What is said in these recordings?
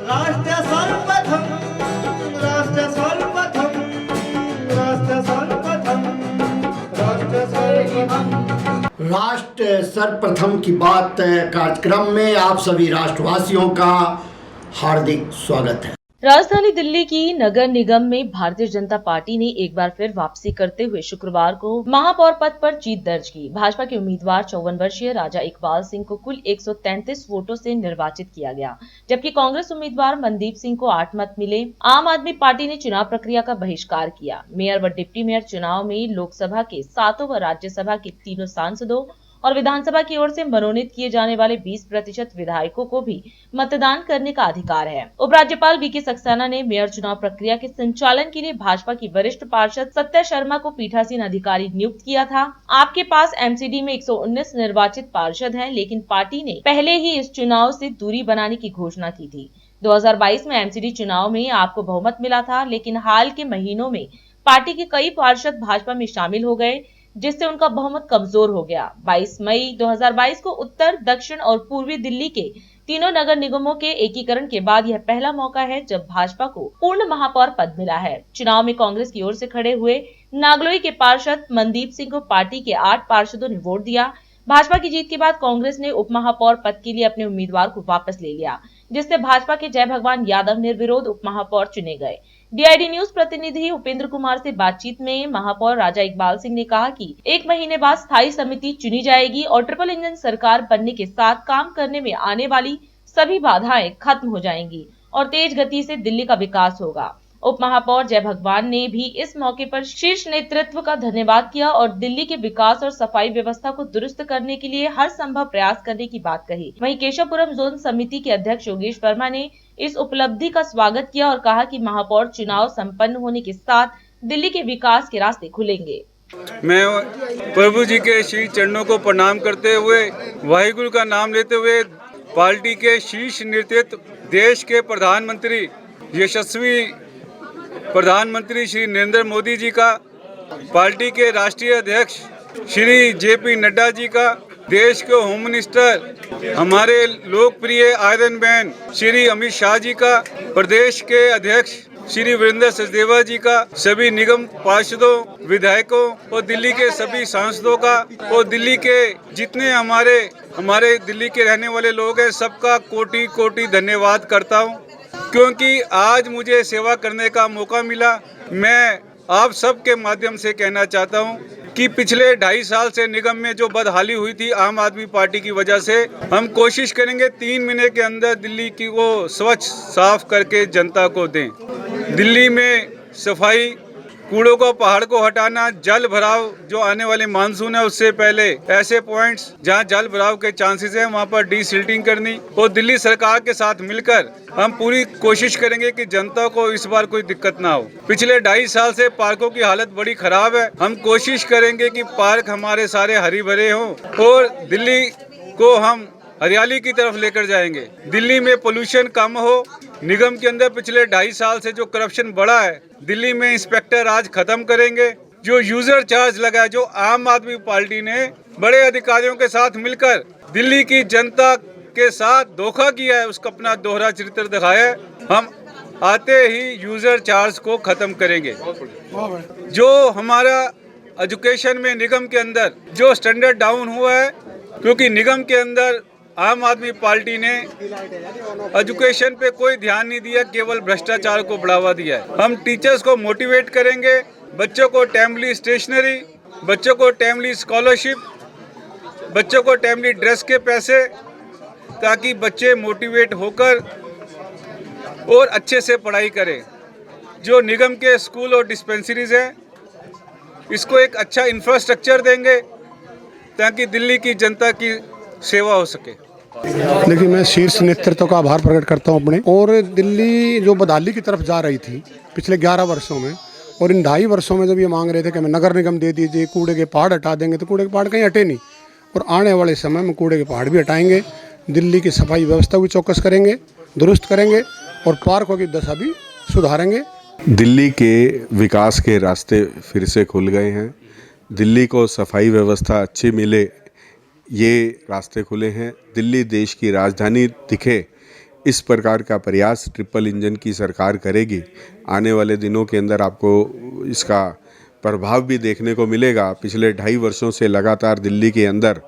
राष्ट्र सर्वप्रथम राष्ट्र सर्वप्रथम राष्ट्र सर्वप्रथम राष्ट्र सर्वप्रथम राष्ट्र सर्वप्रथम की बात कार्यक्रम में आप सभी राष्ट्रवासियों का हार्दिक स्वागत है। राजधानी दिल्ली की नगर निगम में भारतीय जनता पार्टी ने एक बार फिर वापसी करते हुए शुक्रवार को महापौर पद पर जीत दर्ज की। भाजपा के उम्मीदवार 54 वर्षीय राजा इकबाल सिंह को कुल 133 वोटों से निर्वाचित किया गया, जबकि कांग्रेस उम्मीदवार मनदीप सिंह को 8 मत मिले। आम आदमी पार्टी ने चुनाव प्रक्रिया का बहिष्कार किया। मेयर व डिप्टी मेयर चुनाव में लोकसभा के 7 व राज्यसभा के 3 सांसदों और विधानसभा की ओर से मनोनीत किए जाने वाले 20% विधायकों को भी मतदान करने का अधिकार है। उपराज्यपाल वीके सक्सेना ने मेयर चुनाव प्रक्रिया के संचालन के लिए भाजपा की वरिष्ठ पार्षद सत्या शर्मा को पीठासीन अधिकारी नियुक्त किया था। आपके पास एमसीडी में 119 निर्वाचित पार्षद हैं, लेकिन पार्टी ने पहले ही इस चुनाव से दूरी बनाने की घोषणा की थी। 2022 में एमसीडी चुनाव में आपको बहुमत मिला था, लेकिन हाल के महीनों में पार्टी के कई पार्षद भाजपा में शामिल हो गए, जिससे उनका बहुमत कमजोर हो गया। 22 मई 2022 को उत्तर, दक्षिण और पूर्वी दिल्ली के तीनों नगर निगमों के एकीकरण के बाद यह पहला मौका है जब भाजपा को पूर्ण महापौर पद मिला है। चुनाव में कांग्रेस की ओर से खड़े हुए नागलोई के पार्षद मनदीप सिंह को पार्टी के 8 पार्षदों ने वोट दिया। भाजपा की जीत के बाद कांग्रेस ने उप महापौर पद के लिए अपने उम्मीदवार को वापस ले लिया, जिससे भाजपा के जय भगवान यादव निर्विरोध उप महापौर चुने गए। डीआईडी न्यूज प्रतिनिधि उपेंद्र कुमार से बातचीत में महापौर राजा इकबाल सिंह ने कहा कि 1 महीने बाद स्थायी समिति चुनी जाएगी और ट्रिपल इंजन सरकार बनने के साथ काम करने में आने वाली सभी बाधाएं खत्म हो जाएंगी और तेज गति से दिल्ली का विकास होगा। उप महापौर जय भगवान ने भी इस मौके पर शीर्ष नेतृत्व का धन्यवाद किया और दिल्ली के विकास और सफाई व्यवस्था को दुरुस्त करने के लिए हर संभव प्रयास करने की बात कही। वहीं केशवपुरम जोन समिति के अध्यक्ष योगेश वर्मा ने इस उपलब्धि का स्वागत किया और कहा कि महापौर चुनाव संपन्न होने के साथ दिल्ली के विकास के रास्ते खुलेंगे। मैं प्रभु जी के श्री चरणों को प्रणाम करते हुए, वाहिगुरु का नाम लेते हुए, पार्टी के शीर्ष नेतृत्व, देश के प्रधानमंत्री, यशस्वी प्रधानमंत्री श्री नरेंद्र मोदी जी का, पार्टी के राष्ट्रीय अध्यक्ष श्री जेपी नड्डा जी का, देश के होम मिनिस्टर हमारे लोकप्रिय आयरन मैन श्री अमित शाह जी का, प्रदेश के अध्यक्ष श्री वीरेंद्र सचदेवा जी का, सभी निगम पार्षदों, विधायकों और दिल्ली के सभी सांसदों का और दिल्ली के जितने हमारे दिल्ली के रहने वाले लोग हैं, सबका कोटि कोटि धन्यवाद करता हूं, क्योंकि आज मुझे सेवा करने का मौका मिला। मैं आप सबके माध्यम से कहना चाहता हूं कि पिछले 2.5 साल से निगम में जो बदहाली हुई थी आम आदमी पार्टी की वजह से, हम कोशिश करेंगे 3 महीने के अंदर दिल्ली की वो स्वच्छ साफ करके जनता को दें। दिल्ली में सफाई, कूड़ों को, पहाड़ को हटाना, जल भराव जो आने वाले मानसून है उससे पहले ऐसे पॉइंट्स जहां जल भराव के चांसेस हैं वहां पर डीसिल्टिंग करनी और दिल्ली सरकार के साथ मिलकर हम पूरी कोशिश करेंगे कि जनता को इस बार कोई दिक्कत ना हो। पिछले 2.5 साल से पार्कों की हालत बड़ी खराब है। हम कोशिश करेंगे कि पार्क हमारे सारे हरी भरे हों और दिल्ली को हम हरियाली की तरफ लेकर जाएंगे। दिल्ली में पोल्यूशन कम हो। निगम के अंदर पिछले 2.5 साल से जो करप्शन बढ़ा है, दिल्ली में इंस्पेक्टर आज खत्म करेंगे। जो यूजर चार्ज लगा है, जो आम आदमी पार्टी ने बड़े अधिकारियों के साथ मिलकर दिल्ली की जनता के साथ धोखा किया है, उसका अपना दोहरा चरित्र दिखाया है। हम आते ही यूजर चार्ज को खत्म करेंगे। जो हमारा एजुकेशन में निगम के अंदर जो स्टैंडर्ड डाउन हुआ है, क्योंकि निगम के अंदर आम आदमी पार्टी ने एजुकेशन पे कोई ध्यान नहीं दिया, केवल भ्रष्टाचार को बढ़ावा दिया है। हम टीचर्स को मोटिवेट करेंगे, बच्चों को टाइमली स्टेशनरी, बच्चों को टाइमली स्कॉलरशिप, बच्चों को टाइमली ड्रेस के पैसे, ताकि बच्चे मोटिवेट होकर और अच्छे से पढ़ाई करें। जो निगम के स्कूल और डिस्पेंसरीज हैं, इसको एक अच्छा इंफ्रास्ट्रक्चर देंगे ताकि दिल्ली की जनता की सेवा हो सके। देखिए, मैं शीर्ष नेतृत्व का आभार प्रकट करता हूं अपने। और दिल्ली जो बदहाली की तरफ जा रही थी पिछले 11 वर्षों में, और इन 2.5 वर्षों में जब ये मांग रहे थे कि हमें नगर निगम दे दीजिए, कूड़े के पहाड़ हटा देंगे, तो कूड़े के पहाड़ कहीं हटे नहीं। और आने वाले समय में कूड़े के पहाड़ भी हटाएंगे, दिल्ली की सफाई व्यवस्था भी चौकस करेंगे, दुरुस्त करेंगे और पार्कों की दशा भी सुधारेंगे। दिल्ली के विकास के रास्ते फिर से खुल गए हैं। दिल्ली को सफाई व्यवस्था अच्छी मिले, ये रास्ते खुले हैं। दिल्ली देश की राजधानी दिखे, इस प्रकार का प्रयास ट्रिपल इंजन की सरकार करेगी। आने वाले दिनों के अंदर आपको इसका प्रभाव भी देखने को मिलेगा। पिछले 2.5 वर्षों से लगातार दिल्ली के अंदर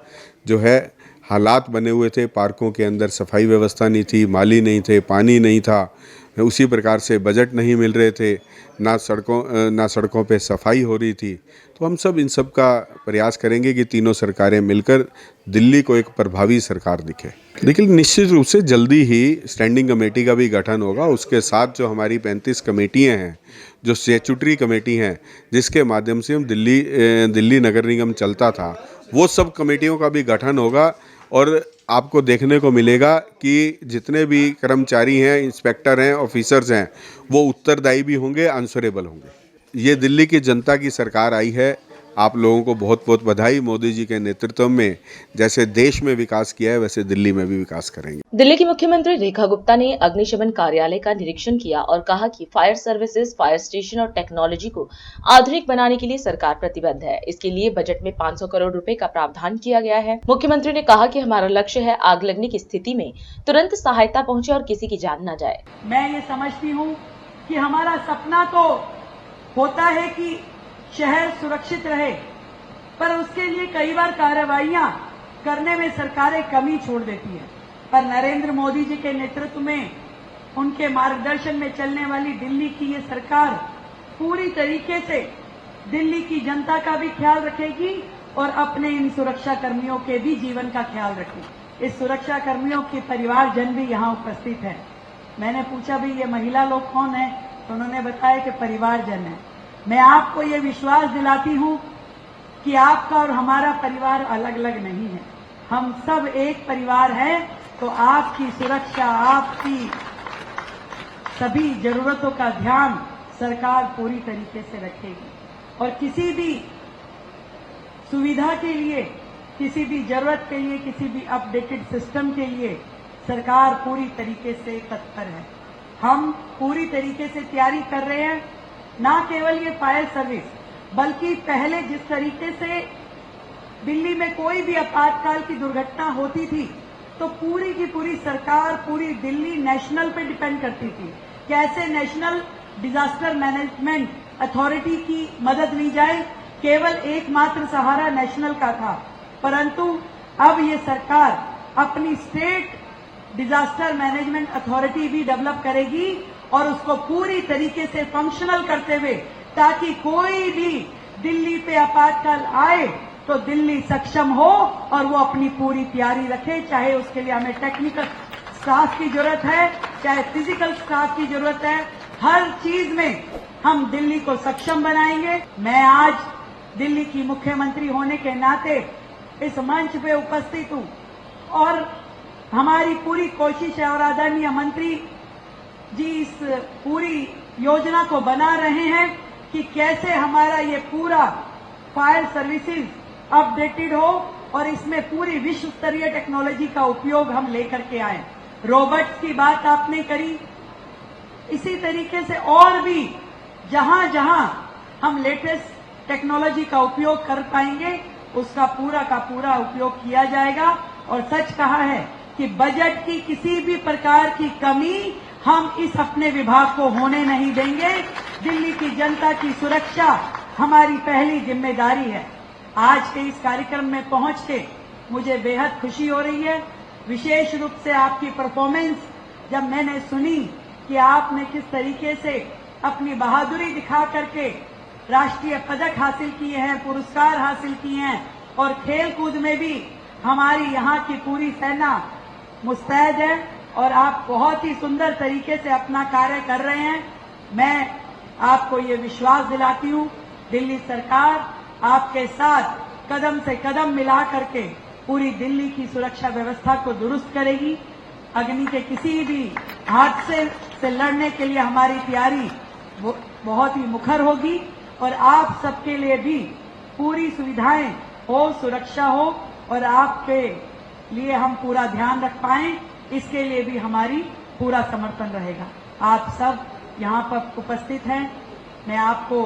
जो है हालात बने हुए थे, पार्कों के अंदर सफाई व्यवस्था नहीं थी, माली नहीं थे, पानी नहीं था, उसी प्रकार से बजट नहीं मिल रहे थे, ना सड़कों पे सफाई हो रही थी। तो हम सब इन सब का प्रयास करेंगे कि तीनों सरकारें मिलकर दिल्ली को एक प्रभावी सरकार दिखे। लेकिन निश्चित रूप से जल्दी ही स्टैंडिंग कमेटी का भी गठन होगा। उसके साथ जो हमारी 35 कमेटियाँ हैं, जो स्टैट्यूटरी कमेटी हैं, जिसके माध्यम से हम दिल्ली नगर निगम चलता था, वो सब कमेटियों का भी गठन होगा। और आपको देखने को मिलेगा कि जितने भी कर्मचारी हैं, इंस्पेक्टर हैं, ऑफिसर्स हैं, वो उत्तरदायी भी होंगे, आंसरेबल होंगे। ये दिल्ली की जनता की सरकार आई है। आप लोगों को बहुत बहुत बधाई। मोदी जी के नेतृत्व में जैसे देश में विकास किया है, वैसे दिल्ली में भी विकास करेंगे। दिल्ली की मुख्यमंत्री रेखा गुप्ता ने अग्निशमन कार्यालय का निरीक्षण किया और कहा कि फायर सर्विसेज, फायर स्टेशन और टेक्नोलॉजी को आधुनिक बनाने के लिए सरकार प्रतिबद्ध है। इसके लिए बजट में 500 करोड़ रुपए का प्रावधान किया गया है। मुख्यमंत्री ने कहा कि हमारा लक्ष्य है आग लगने की स्थिति में तुरंत सहायता पहुंचे और किसी की जान न जाए। मैं ये समझती हूँ कि हमारा सपना तो होता है कि शहर सुरक्षित रहे, पर उसके लिए कई बार कार्रवाइयां करने में सरकारें कमी छोड़ देती है। पर नरेंद्र मोदी जी के नेतृत्व में, उनके मार्गदर्शन में चलने वाली दिल्ली की ये सरकार पूरी तरीके से दिल्ली की जनता का भी ख्याल रखेगी और अपने इन सुरक्षा कर्मियों के भी जीवन का ख्याल रखेगी। इस सुरक्षा कर्मियों के परिवारजन भी यहाँ उपस्थित है। मैंने पूछा भी ये महिला लोग कौन है, तो उन्होंने बताया कि परिवारजन है। मैं आपको ये विश्वास दिलाती हूँ कि आपका और हमारा परिवार अलग अलग नहीं है, हम सब एक परिवार हैं। तो आपकी सुरक्षा, आपकी सभी जरूरतों का ध्यान सरकार पूरी तरीके से रखेगी और किसी भी सुविधा के लिए, किसी भी जरूरत के लिए, किसी भी अपडेटेड सिस्टम के लिए सरकार पूरी तरीके से तत्पर है। हम पूरी तरीके से तैयारी कर रहे हैं। ना केवल ये फायर सर्विस, बल्कि पहले जिस तरीके से दिल्ली में कोई भी आपातकाल की दुर्घटना होती थी तो पूरी की पूरी सरकार, पूरी दिल्ली नेशनल पे डिपेंड करती थी। कैसे नेशनल डिजास्टर मैनेजमेंट अथॉरिटी की मदद ली जाए, केवल एकमात्र सहारा नेशनल का था। परंतु अब ये सरकार अपनी स्टेट डिजास्टर मैनेजमेंट अथॉरिटी भी डेवलप करेगी और उसको पूरी तरीके से फंक्शनल करते हुए, ताकि कोई भी दिल्ली पे आपातकाल आए तो दिल्ली सक्षम हो और वो अपनी पूरी तैयारी रखे। चाहे उसके लिए हमें टेक्निकल स्टाफ की जरूरत है, चाहे फिजिकल स्टाफ की जरूरत है, हर चीज में हम दिल्ली को सक्षम बनाएंगे। मैं आज दिल्ली की मुख्यमंत्री होने के नाते इस मंच पे उपस्थित हूं और हमारी पूरी कोशिश है और आदरणीय मंत्री जी इस पूरी योजना को बना रहे हैं कि कैसे हमारा ये पूरा फायर सर्विसेज अपडेटेड हो और इसमें पूरी विश्व स्तरीय टेक्नोलॉजी का उपयोग हम लेकर के आए। रोबोट्स की बात आपने करी, इसी तरीके से और भी जहां जहां हम लेटेस्ट टेक्नोलॉजी का उपयोग कर पाएंगे उसका पूरा का पूरा उपयोग किया जाएगा। और सच कहा है कि बजट की किसी भी प्रकार की कमी हम इस अपने विभाग को होने नहीं देंगे। दिल्ली की जनता की सुरक्षा हमारी पहली जिम्मेदारी है। आज के इस कार्यक्रम में पहुंच के मुझे बेहद खुशी हो रही है। विशेष रूप से आपकी परफॉर्मेंस जब मैंने सुनी कि आपने किस तरीके से अपनी बहादुरी दिखा करके राष्ट्रीय पदक हासिल किए हैं, पुरस्कार हासिल किए हैं और खेल कूद में भी हमारी यहाँ की पूरी सेना मुस्तैद है और आप बहुत ही सुंदर तरीके से अपना कार्य कर रहे हैं। मैं आपको ये विश्वास दिलाती हूँ, दिल्ली सरकार आपके साथ कदम से कदम मिला करके पूरी दिल्ली की सुरक्षा व्यवस्था को दुरुस्त करेगी। अग्नि के किसी भी हादसे से लड़ने के लिए हमारी तैयारी बहुत ही मुखर होगी और आप सबके लिए भी पूरी सुविधाएं हो, सुरक्षा हो और आपके लिए हम पूरा ध्यान रख पाएं, इसके लिए भी हमारी पूरा समर्थन रहेगा। आप सब यहाँ पर उपस्थित हैं, मैं आपको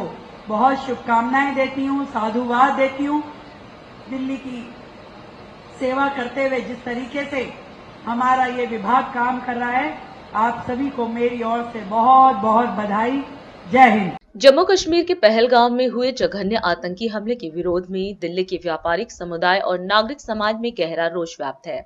बहुत शुभकामनाएं देती हूँ, साधुवाद देती हूँ। दिल्ली की सेवा करते हुए जिस तरीके से हमारा ये विभाग काम कर रहा है आप सभी को मेरी ओर से बहुत बहुत बधाई। जय हिंद। जम्मू कश्मीर के पहलगाम में हुए जघन्य आतंकी हमले के विरोध में दिल्ली के व्यापारिक समुदाय और नागरिक समाज में गहरा रोष व्याप्त है।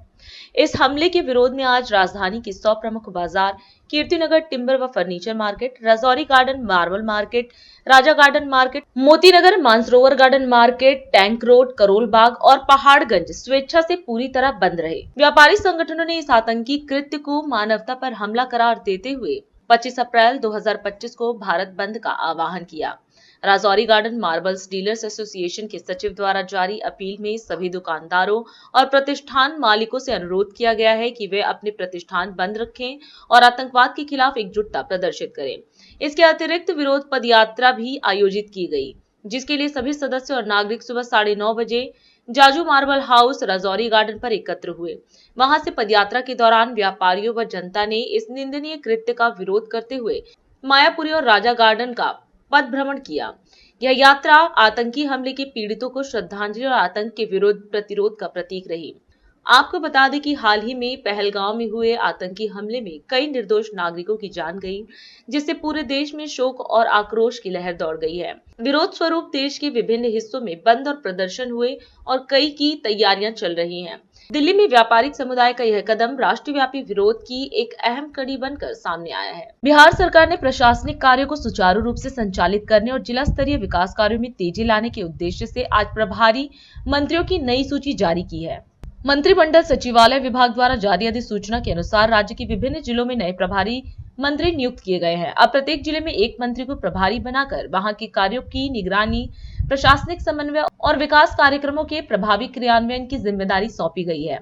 इस हमले के विरोध में आज राजधानी के 100 प्रमुख बाजार, कीर्तिनगर टिम्बर व Furniture Market, Rajouri Garden, Marble Market, Raja Garden Market, Motinagar, Mansarovar Garden Market, Tank Road, Karol Bagh और पहाड़गंज स्वेच्छा से पूरी तरह बंद रहे। व्यापारी संगठनों ने इस आतंकी कृत्य को मानवता पर हमला करार देते हुए 25 अप्रैल 2025 को भारत बंद का आह्वान किया। Rajouri garden marbles dealers association के सचिव द्वारा जारी अपील में सभी दुकानदारों और प्रतिष्ठान मालिकों से अनुरोध किया गया है कि वे अपने प्रतिष्ठान बंद रखें और आतंकवाद के खिलाफ एकजुटता प्रदर्शित करें। इसके अतिरिक्त विरोध पदयात्रा भी आयोजित की गई, जिसके लिए सभी सदस्य और नागरिक सुबह 9:30 बजे Jaju marble house Rajouri garden पर एकत्र हुए। वहां से पदयात्रा के दौरान व्यापारियों व जनता ने इस निंदनीय कृत्य का विरोध करते हुए मायापुरी और राजा गार्डन का पथ भ्रमण किया। यह यात्रा आतंकी हमले के पीड़ितों को श्रद्धांजलि और आतंक के विरुद्ध प्रतिरोध का प्रतीक रही। आपको बता दें कि हाल ही में पहलगाम में हुए आतंकी हमले में कई निर्दोष नागरिकों की जान गई, जिससे पूरे देश में शोक और आक्रोश की लहर दौड़ गई है। विरोध स्वरूप देश के विभिन्न हिस्सों में बंद और प्रदर्शन हुए और कई की तैयारियां चल रही हैं। दिल्ली में व्यापारिक समुदाय का यह कदम राष्ट्रव्यापी विरोध की एक अहम कड़ी बनकर सामने आया है। बिहार सरकार ने प्रशासनिक कार्यों को सुचारू रूप से संचालित करने और जिला स्तरीय विकास कार्यों में तेजी लाने के उद्देश्य से आज प्रभारी मंत्रियों की नई सूची जारी की है। मंत्रिमंडल सचिवालय विभाग द्वारा जारी अधिसूचना के अनुसार राज्य के विभिन्न जिलों में नए प्रभारी मंत्री नियुक्त किए गए हैं। अब प्रत्येक जिले में एक मंत्री को प्रभारी बनाकर वहां के कार्यों की निगरानी, प्रशासनिक समन्वय और विकास कार्यक्रमों के प्रभावी क्रियान्वयन की जिम्मेदारी सौंपी गई है।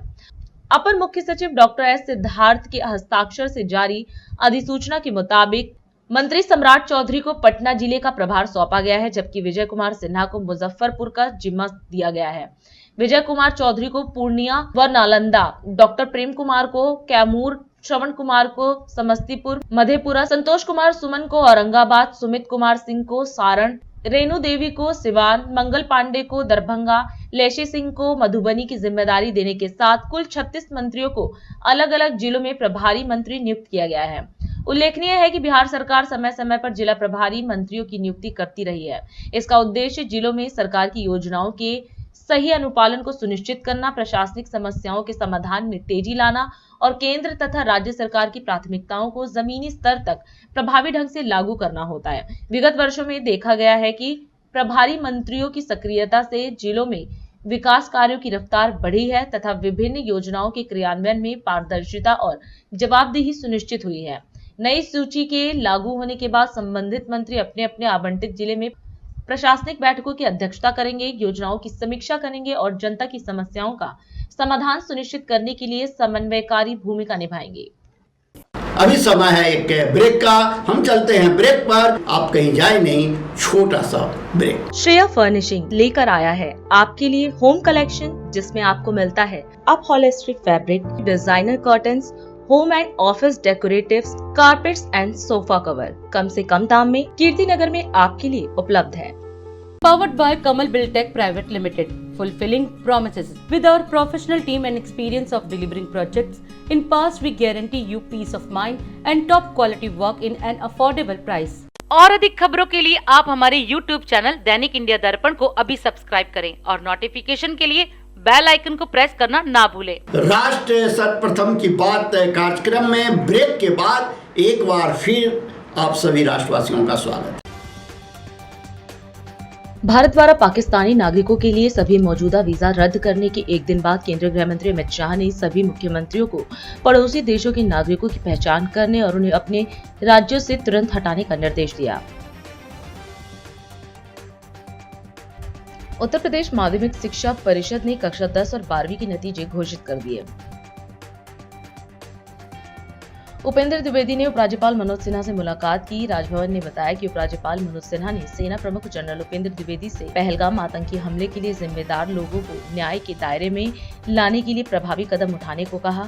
अपर मुख्य सचिव डॉक्टर एस सिद्धार्थ के हस्ताक्षर से जारी अधिसूचना के मुताबिक मंत्री सम्राट चौधरी को पटना जिले का प्रभार सौंपा गया है, जबकि विजय कुमार सिन्हा को मुजफ्फरपुर का जिम्मा दिया गया है। विजय कुमार चौधरी को पूर्णिया व नालंदा, डॉक्टर प्रेम कुमार को कैमूर, श्रवण कुमार को समस्तीपुर, मधेपुरा, संतोष कुमार सुमन को औरंगाबाद, सुमित कुमार सिंह को सारण, रेणु देवी को सिवान, मंगल पांडे को दरभंगा, लेशे सिंह को मधुबनी की जिम्मेदारी देने के साथ कुल 36 मंत्रियों को अलग अलग जिलों में प्रभारी मंत्री नियुक्त किया गया है। उल्लेखनीय है कि बिहार सरकार समय समय पर जिला प्रभारी मंत्रियों की नियुक्ति करती रही है। इसका उद्देश्य जिलों में सरकार की योजनाओं के सही अनुपालन को सुनिश्चित करना, प्रशासनिक समस्याओं के समाधान में तेजी लाना और केंद्र तथा राज्य सरकार की प्राथमिकताओं को जमीनी स्तर तक प्रभावी ढंग से लागू करना होता है। विगत वर्षों में देखा गया है कि प्रभारी मंत्रियों की सक्रियता से जिलों में विकास कार्यों की रफ्तार बढ़ी है तथा विभिन्न योजनाओं के क्रियान्वयन में पारदर्शिता और जवाबदेही सुनिश्चित हुई है। नई सूची के लागू होने के बाद संबंधित मंत्री अपने अपने आवंटित जिले में प्रशासनिक बैठकों की अध्यक्षता करेंगे, योजनाओं की समीक्षा करेंगे और जनता की समस्याओं का समाधान सुनिश्चित करने के लिए समन्वयकारी भूमिका निभाएंगे। अभी समय है एक ब्रेक का, हम चलते हैं ब्रेक पर, आप कहीं जाए नहीं, छोटा सा ब्रेक। श्रेया फर्निशिंग लेकर आया है आपके लिए होम कलेक्शन, जिसमें आपको मिलता है upholstery fabric, designer curtains, home and office decoratives, carpets and sofa cover कम से कम दाम में कीर्तिनगर में आपके लिए उपलब्ध है। Powered by Kamal Buildtech Private Limited, fulfilling promises. With our professional team and experience of delivering projects, in past we guarantee you peace of mind and top quality work in an affordable price. और अधिक खबरों के लिए आप हमारे YouTube channel दैनिक India दर्पण को अभी सब्सक्राइब करें और नोटिफिकेशन के लिए बेल आइकन को प्रेस करना ना भूलें। राष्ट्र सर्वप्रथम की बात कार्यक्रम में ब्रेक के बाद एक बार फिर आप सभी राष्ट्रवासियों का स्वागत है। भारत द्वारा पाकिस्तानी नागरिकों के लिए सभी मौजूदा वीजा रद्द करने के एक दिन बाद केंद्रीय गृह मंत्री अमित शाह ने सभी मुख्यमंत्रियों को पड़ोसी देशों के नागरिकों की पहचान करने और उन्हें अपने राज्यों से तुरंत हटाने का निर्देश दिया। उत्तर प्रदेश माध्यमिक शिक्षा परिषद ने कक्षा 10 और 12वीं के नतीजे घोषित कर दिए। उपेंद्र द्विवेदी ने उपराज्यपाल मनोज सिन्हा से मुलाकात की। राजभवन ने बताया कि उपराज्यपाल मनोज सिन्हा ने सेना प्रमुख जनरल उपेंद्र द्विवेदी से पहलगाम आतंकी हमले के लिए जिम्मेदार लोगों को न्याय के दायरे में लाने के लिए प्रभावी कदम उठाने को कहा।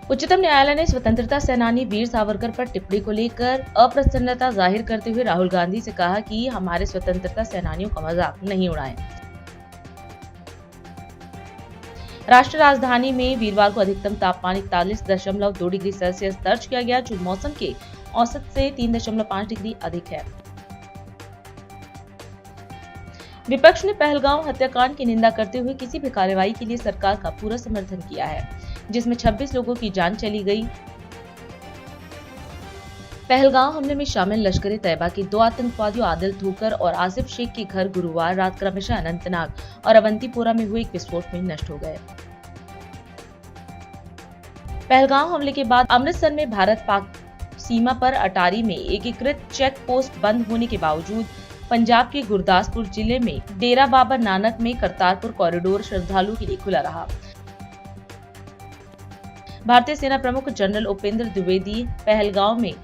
उच्चतम न्यायालय ने स्वतंत्रता सेनानी वीर सावरकर पर टिप्पणी को लेकर अप्रसन्नता जाहिर करते हुए राहुल गांधी से कहा कि हमारे स्वतंत्रता सेनानियों का मजाक नहीं उड़ाएं। राष्ट्रीय राजधानी में वीरवार को अधिकतम तापमान 41.2 डिग्री सेल्सियस दर्ज किया गया, जो मौसम के औसत से 3.5 डिग्री अधिक है। विपक्ष ने पहलगाम हत्याकांड की निंदा करते हुए किसी भी कार्रवाई के लिए सरकार का पूरा समर्थन किया है, जिसमें 26 लोगों की जान चली गई। पहलगाम हमले में शामिल लश्कर ए तैयबा के 2 आतंकवादियों आदिल ठोकर और आसिफ शेख के घर गुरुवार रात क्रमशः अनंतनाग और अवंतीपोरा में हुए एक विस्फोट में नष्ट हो गए। पहलगाम हमले के बाद अमृतसर में भारत पाक सीमा पर अटारी में एकीकृत चेक पोस्ट बंद होने के बावजूद पंजाब के गुरदासपुर जिले में डेरा बाबा नानक में करतारपुर कॉरिडोर श्रद्धालुओं के लिए खुला रहा। भारतीय सेना प्रमुख जनरल उपेंद्र द्विवेदी पहलगाम में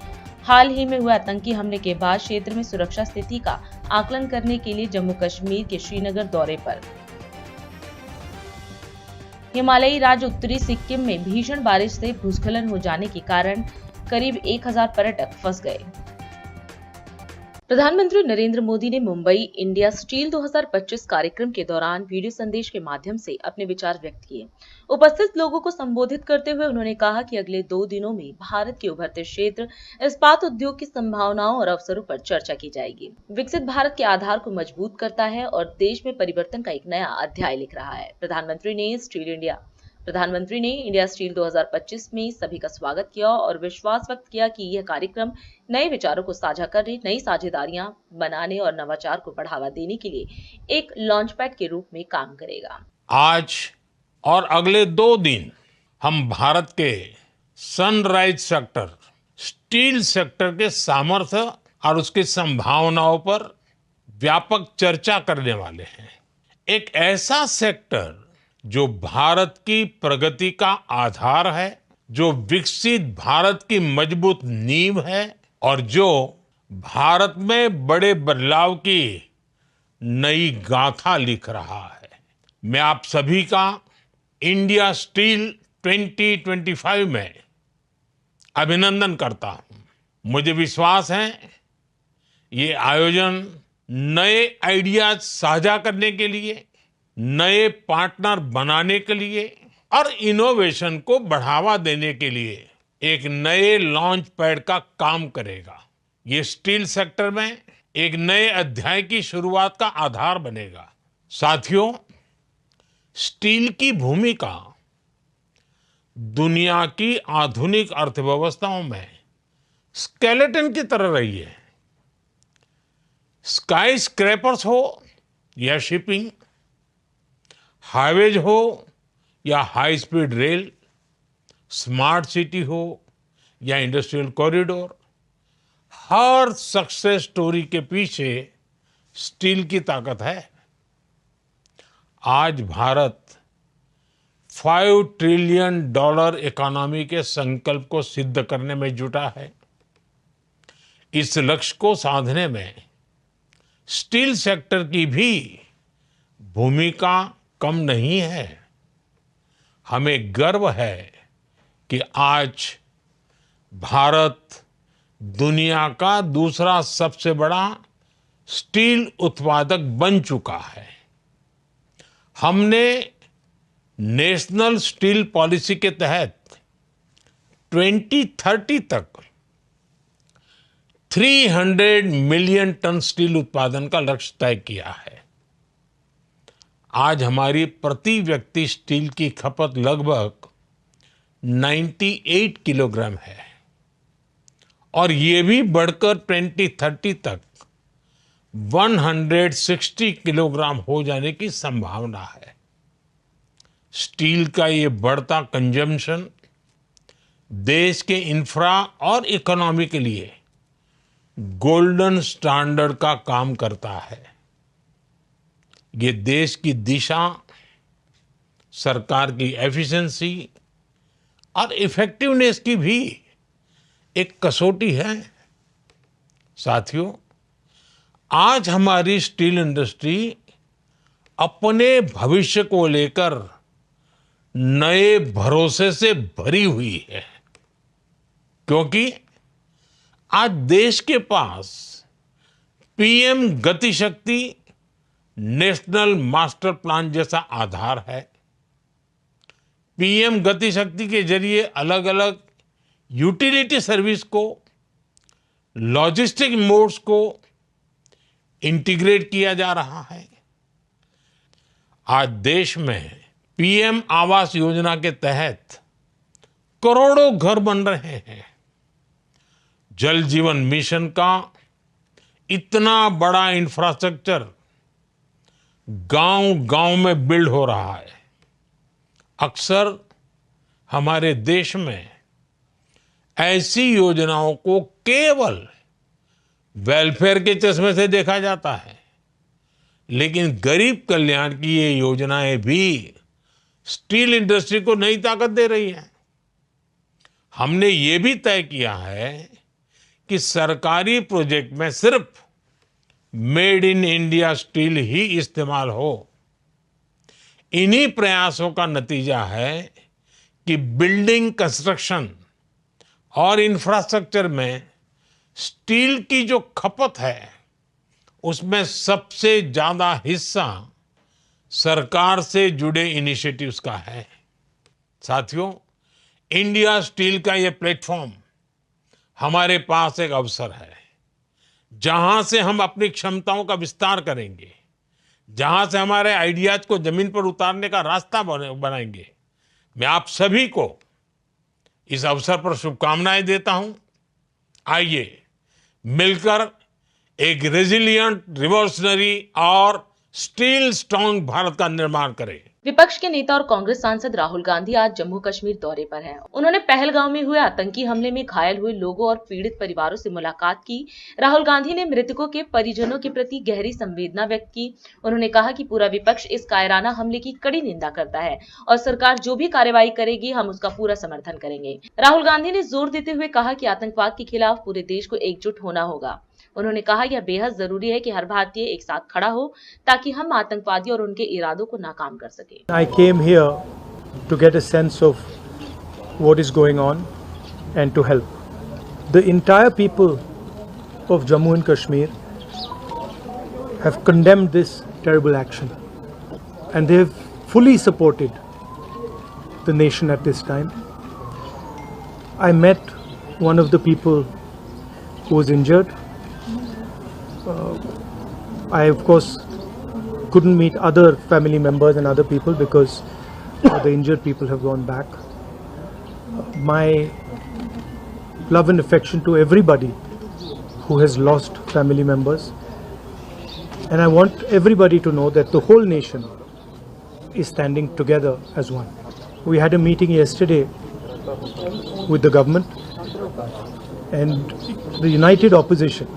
हाल ही में हुए आतंकी हमले के बाद क्षेत्र में सुरक्षा स्थिति का आकलन करने के लिए जम्मू कश्मीर के श्रीनगर दौरे पर। हिमालयी राज्य उत्तरी सिक्किम में भीषण बारिश से भूस्खलन हो जाने के कारण करीब 1000 पर्यटक फंस गए। प्रधानमंत्री नरेंद्र मोदी ने मुंबई इंडिया स्टील 2025 कार्यक्रम के दौरान वीडियो संदेश के माध्यम से अपने विचार व्यक्त किए। उपस्थित लोगों को संबोधित करते हुए उन्होंने कहा कि अगले 2 दिनों में भारत के उभरते क्षेत्र इस्पात उद्योग की संभावनाओं और अवसरों पर चर्चा की जाएगी। विकसित भारत के आधार को मजबूत करता है और देश में परिवर्तन का एक नया अध्याय लिख रहा है। प्रधानमंत्री ने इंडिया स्टील 2025 में सभी का स्वागत किया और विश्वास व्यक्त किया कि यह कार्यक्रम नए विचारों को साझा करने, नई साझेदारियां बनाने और नवाचार को बढ़ावा देने के लिए एक लॉन्चपैड के रूप में काम करेगा। आज और अगले 2 दिन हम भारत के सनराइज सेक्टर, स्टील सेक्टर के सामर्थ्य और उसकी संभावनाओं पर व्यापक चर्चा करने वाले हैं। एक ऐसा सेक्टर जो भारत की प्रगति का आधार है, जो विकसित भारत की मजबूत नींव है और जो भारत में बड़े बदलाव की नई गाथा लिख रहा है। मैं आप सभी का इंडिया स्टील 2025 में अभिनंदन करता हूं। मुझे विश्वास है ये आयोजन नए आइडियाज साझा करने के लिए, नए पार्टनर बनाने के लिए और इनोवेशन को बढ़ावा देने के लिए एक नए लॉन्च पैड का काम करेगा। ये स्टील सेक्टर में एक नए अध्याय की शुरुआत का आधार बनेगा। साथियों, स्टील की भूमिका दुनिया की आधुनिक अर्थव्यवस्थाओं में स्केलेटन की तरह रही है। स्काई स्क्रैपर्स हो या शिपिंग, हाईवेज हो या high speed rail, smart city हो या इंडस्ट्रियल कॉरिडोर, हर सक्सेस स्टोरी के पीछे स्टील की ताकत है। आज भारत $5 ट्रिलियन इकोनॉमी के संकल्प को सिद्ध करने में जुटा है। इस लक्ष्य को साधने में स्टील सेक्टर की भी भूमिका कम नहीं है। हमें गर्व है कि आज भारत दुनिया का दूसरा सबसे बड़ा स्टील उत्पादक बन चुका है। हमने नेशनल स्टील पॉलिसी के तहत 2030 तक 300 मिलियन टन स्टील उत्पादन का लक्ष्य तय किया है। आज हमारी प्रति व्यक्ति स्टील की खपत लगभग 98 किलोग्राम है और ये भी बढ़कर 2030 तक 160 किलोग्राम हो जाने की संभावना है। स्टील का ये बढ़ता कंजम्पशन देश के इंफ्रा और इकोनॉमी के लिए गोल्डन स्टैंडर्ड का काम करता है। ये देश की दिशा, सरकार की एफिशिएंसी और इफेक्टिवनेस की भी एक कसौटी है। साथियों, आज हमारी स्टील इंडस्ट्री अपने भविष्य को लेकर नए भरोसे से भरी हुई है, क्योंकि आज देश के पास पीएम गति शक्ति नेशनल मास्टर प्लान जैसा आधार है। पीएम गति शक्ति के जरिए अलग अलग यूटिलिटी सर्विस को, लॉजिस्टिक मोड्स को इंटीग्रेट किया जा रहा है। आज देश में पीएम आवास योजना के तहत करोड़ों घर बन रहे हैं। जल जीवन मिशन का इतना बड़ा इंफ्रास्ट्रक्चर गांव-गांव में बिल्ड हो रहा है। अक्सर हमारे देश में ऐसी योजनाओं को केवल वेलफेयर के चश्मे से देखा जाता है, लेकिन गरीब कल्याण की ये योजनाएं भी स्टील इंडस्ट्री को नई ताकत दे रही हैं। हमने ये भी तय किया है कि सरकारी प्रोजेक्ट में सिर्फ मेड इन इंडिया स्टील ही इस्तेमाल हो। इन्हीं प्रयासों का नतीजा है कि बिल्डिंग कंस्ट्रक्शन और इंफ्रास्ट्रक्चर में स्टील की जो खपत है उसमें सबसे ज्यादा हिस्सा सरकार से जुड़े इनिशिएटिव्स का है। साथियों, इंडिया स्टील का ये प्लेटफॉर्म हमारे पास एक अवसर है जहां से हम अपनी क्षमताओं का विस्तार करेंगे, जहां से हमारे आइडियाज को जमीन पर उतारने का रास्ता बनाएंगे। मैं आप सभी को इस अवसर पर शुभकामनाएं देता हूं। आइए मिलकर एक रेजिलिएंट, रिवॉल्यूशनरी और स्टील स्ट्रांग भारत का निर्माण करें। विपक्ष के नेता और कांग्रेस सांसद राहुल गांधी आज जम्मू कश्मीर दौरे पर हैं। उन्होंने पहलगांव में हुए आतंकी हमले में घायल हुए लोगों और पीड़ित परिवारों से मुलाकात की। राहुल गांधी ने मृतकों के परिजनों के प्रति गहरी संवेदना व्यक्त की। उन्होंने कहा कि पूरा विपक्ष इस कायराना हमले की कड़ी निंदा करता है और सरकार जो भी कार्रवाई करेगी हम उसका पूरा समर्थन करेंगे। राहुल गांधी ने जोर देते हुए कहा कि आतंकवाद के खिलाफ पूरे देश को एकजुट होना होगा। उन्होंने कहा यह बेहद जरूरी है कि हर भारतीय एक साथ खड़ा हो ताकि हम आतंकवादी और उनके इरादों को नाकाम कर सके। I came here to get a sense of what is going on and to help. The entire people of Jammu and Kashmir have condemned this terrible action and they have fully supported the nation at this time. I met one of the people who was injured. I of course couldn't meet other family members and other people because the injured people have gone back. My love and affection to everybody who has lost family members, and I want everybody to know that the whole nation is standing together as one. We had a meeting yesterday with the government, and the united opposition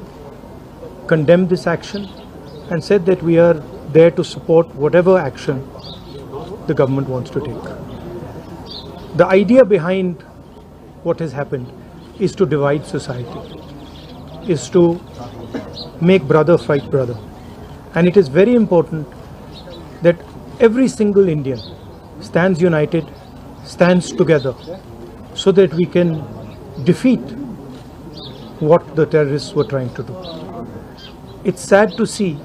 condemned this action and said that we are there to support whatever action the government wants to take. The idea behind what has happened is to divide society, is to make brother fight brother. And it is very important that every single Indian stands united, stands together so that we can defeat what the terrorists were trying to do. It's sad to see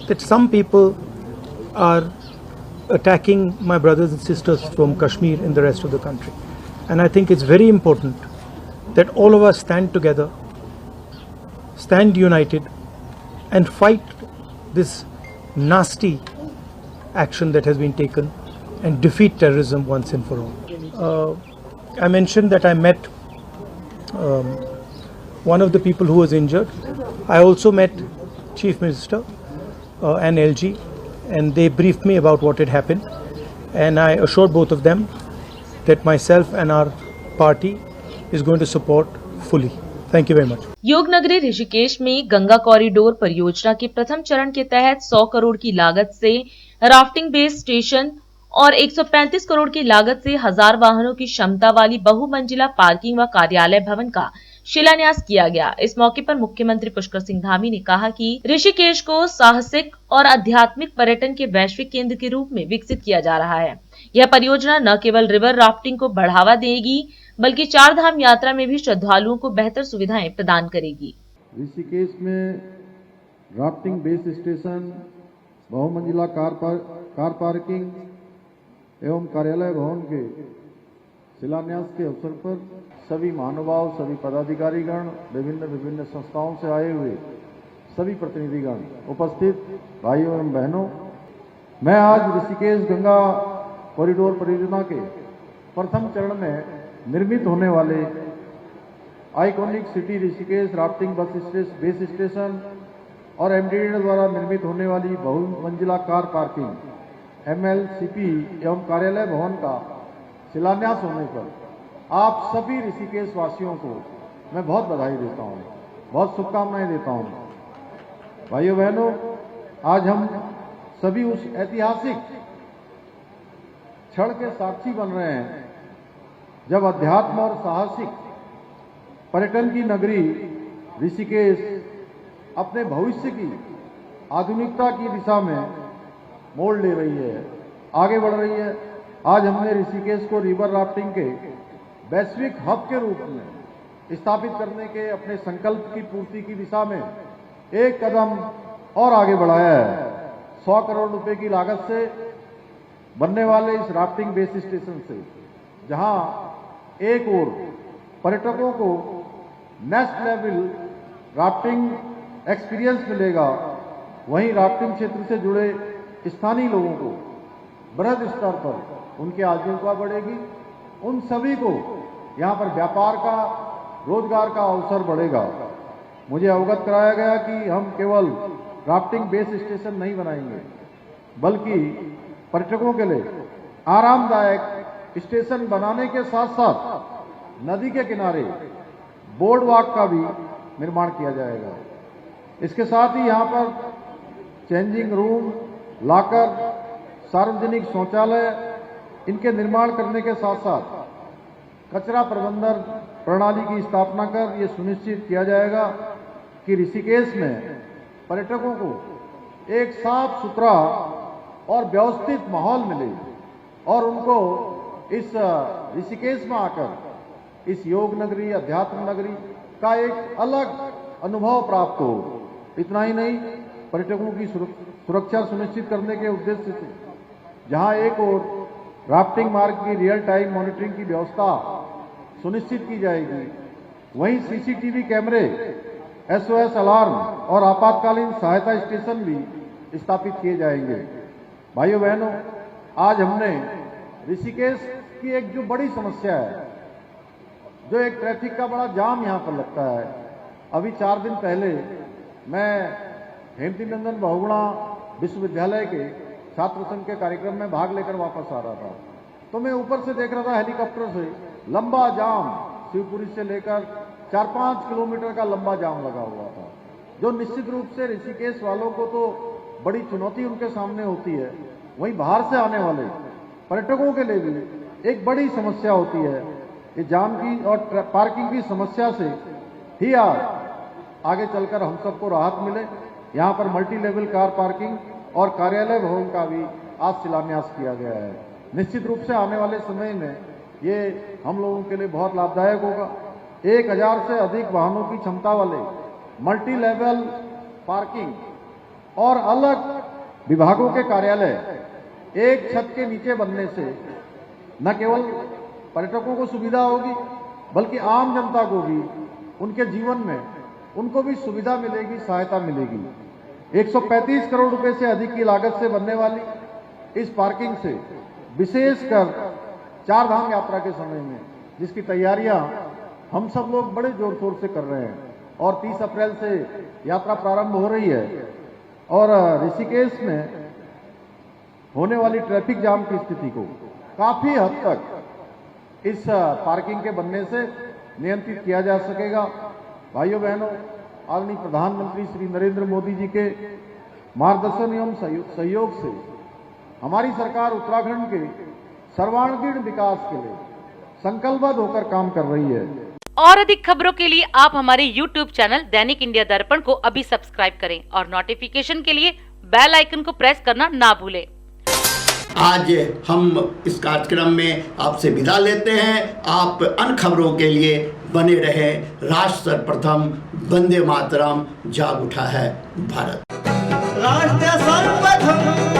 that some people are attacking my brothers and sisters from Kashmir and the rest of the country. And I think it's very important that all of us stand together, stand united, and fight this nasty action that has been taken and defeat terrorism once and for all. I mentioned that I met one of the people who was injured. I also met Chief Minister and LG, and they briefed me about what had happened, and I assured both of them that myself and our party is going to support fully. Thank you very much. योग नगरी ऋषिकेश में Ganga corridor परियोजना के प्रथम चरण के तहत 100 करोड़ की लागत से राफ्टिंग बेस स्टेशन और 135 करोड़ की लागत से 1000 वाहनों की क्षमता वाली बहुमंजिला पार्किंग व कार्यालय भवन का शिलान्यास किया गया। इस मौके पर मुख्यमंत्री पुष्कर सिंह धामी ने कहा कि ऋषिकेश को साहसिक और आध्यात्मिक पर्यटन के वैश्विक केंद्र के रूप में विकसित किया जा रहा है। यह परियोजना न केवल रिवर राफ्टिंग को बढ़ावा देगी बल्कि 4 धाम यात्रा में भी श्रद्धालुओं को बेहतर सुविधाएं प्रदान करेगी। ऋषिकेश में राफ्टिंग बेस स्टेशन, बहुमंजिला कार पार्किंग एवं कार्यालय भवन के शिलान्यास के अवसर पर सभी महानुभाव, सभी पदाधिकारीगण, विभिन्न संस्थाओं से आए हुए सभी प्रतिनिधिगण, उपस्थित भाइयों एवं बहनों, मैं आज ऋषिकेश गंगा कॉरिडोर परियोजना के प्रथम चरण में निर्मित होने वाले iconic city Rishikesh rafting base station और एमडीडी द्वारा निर्मित होने वाली बहुमंजिला कार पार्किंग एमएलसीपी एवं कार्यालय भवन का शिलान्यास होने पर आप सभी ऋषिकेश वासियों को मैं बहुत बधाई देता हूं, बहुत शुभकामनाएं देता हूं। भाइयों बहनों, आज हम सभी उस ऐतिहासिक क्षण के साक्षी बन रहे हैं जब अध्यात्म और साहसिक पर्यटन की नगरी ऋषिकेश अपने भविष्य की आधुनिकता की दिशा में मोड़ ले रही है, आगे बढ़ रही है। आज हमने ऋषिकेश को रिवर राफ्टिंग के वैश्विक हब के रूप में स्थापित करने के अपने संकल्प की पूर्ति की दिशा में एक कदम और आगे बढ़ाया है। 100 करोड़ रुपए की लागत से बनने वाले इस राफ्टिंग बेस स्टेशन से जहां एक ओर पर्यटकों को नेक्स्ट लेवल राफ्टिंग एक्सपीरियंस मिलेगा, वहीं राफ्टिंग क्षेत्र से जुड़े स्थानीय लोगों को बृहद स्तर पर उनकी आजीविका बढ़ेगी। उन सभी को यहां पर व्यापार का, रोजगार का अवसर बढ़ेगा। मुझे अवगत कराया गया कि हम केवल राफ्टिंग बेस स्टेशन नहीं बनाएंगे, बल्कि पर्यटकों के लिए आरामदायक स्टेशन बनाने के साथ साथ नदी के किनारे बोर्ड वॉक का भी निर्माण किया जाएगा। इसके साथ ही यहाँ पर चेंजिंग रूम, लॉकर, सार्वजनिक शौचालय इनके निर्माण करने के साथ साथ कचरा प्रबंधन प्रणाली की स्थापना कर ये सुनिश्चित किया जाएगा कि ऋषिकेश में पर्यटकों को एक साफ सुथरा और व्यवस्थित माहौल मिले और उनको इस ऋषिकेश में आकर इस योग नगरी, अध्यात्म नगरी का एक अलग अनुभव प्राप्त हो। इतना ही नहीं, पर्यटकों की सुरक्षा सुनिश्चित करने के उद्देश्य से जहां एक ओर राफ्टिंग मार्ग की रियल टाइम मॉनिटरिंग की व्यवस्था सुनिश्चित की जाएगी, वहीं सीसीटीवी कैमरे, एसओएस अलार्म और आपातकालीन सहायता स्टेशन भी स्थापित किए जाएंगे। भाइयों बहनों, आज हमने ऋषिकेश की एक जो बड़ी समस्या है, जो एक ट्रैफिक का बड़ा जाम यहाँ पर लगता है, अभी 4 दिन पहले मैं हेमती नंदन बहुगुणा विश्वविद्यालय के छात्र संघ के कार्यक्रम में भाग लेकर वापस आ रहा था, तो मैं ऊपर से देख रहा था हेलीकॉप्टर से लंबा जाम, शिवपुरी से लेकर 4-5 किलोमीटर का लंबा जाम लगा हुआ था, जो निश्चित रूप से ऋषिकेश वालों को तो बड़ी चुनौती उनके सामने होती है, वहीं बाहर से आने वाले पर्यटकों के लिए भी एक बड़ी समस्या होती है। ये जाम की और पार्किंग की समस्या से ही आगे चलकर हम सबको राहत मिले। यहाँ पर मल्टी लेवल कार पार्किंग और कार्यालय भवन का भी आज शिलान्यास किया गया है। निश्चित रूप से आने वाले समय में ये हम लोगों के लिए बहुत लाभदायक होगा। 1000 से अधिक वाहनों की क्षमता वाले मल्टी लेवल पार्किंग और अलग विभागों के कार्यालय एक छत के नीचे बनने से न केवल पर्यटकों को सुविधा होगी, बल्कि आम जनता को भी उनके जीवन में उनको भी सुविधा मिलेगी, सहायता मिलेगी। 135 करोड़ रुपए से अधिक की लागत से बनने वाली इस पार्किंग से विशेषकर 4 धाम यात्रा के समय में, जिसकी तैयारियां हम सब लोग बड़े जोर शोर से कर रहे हैं और 30 अप्रैल से यात्रा प्रारंभ हो रही है, और ऋषिकेश में होने वाली ट्रैफिक जाम की स्थिति को काफी हद तक इस पार्किंग के बनने से नियंत्रित किया जा सकेगा। भाइयों बहनों, आदरणीय प्रधानमंत्री श्री नरेंद्र मोदी जी के मार्गदर्शन एवं सहयोग से हमारी सरकार उत्तराखंड के सर्वांगीण विकास के लिए संकल्पबद्ध होकर काम कर रही है। और अधिक खबरों के लिए आप हमारे YouTube चैनल दैनिक इंडिया दर्पण को अभी सब्सक्राइब करें और नोटिफिकेशन के लिए बेल आइकन को प्रेस करना ना भूलें। आज हम इस कार्यक्रम में आपसे विदा लेते हैं। आप अन्य खबरों के लिए बने रहे। राष्ट्र सर्वप्रथम, वंदे मातरम, जाग उठा है भारत। राष्ट्र सर्वप्रथम।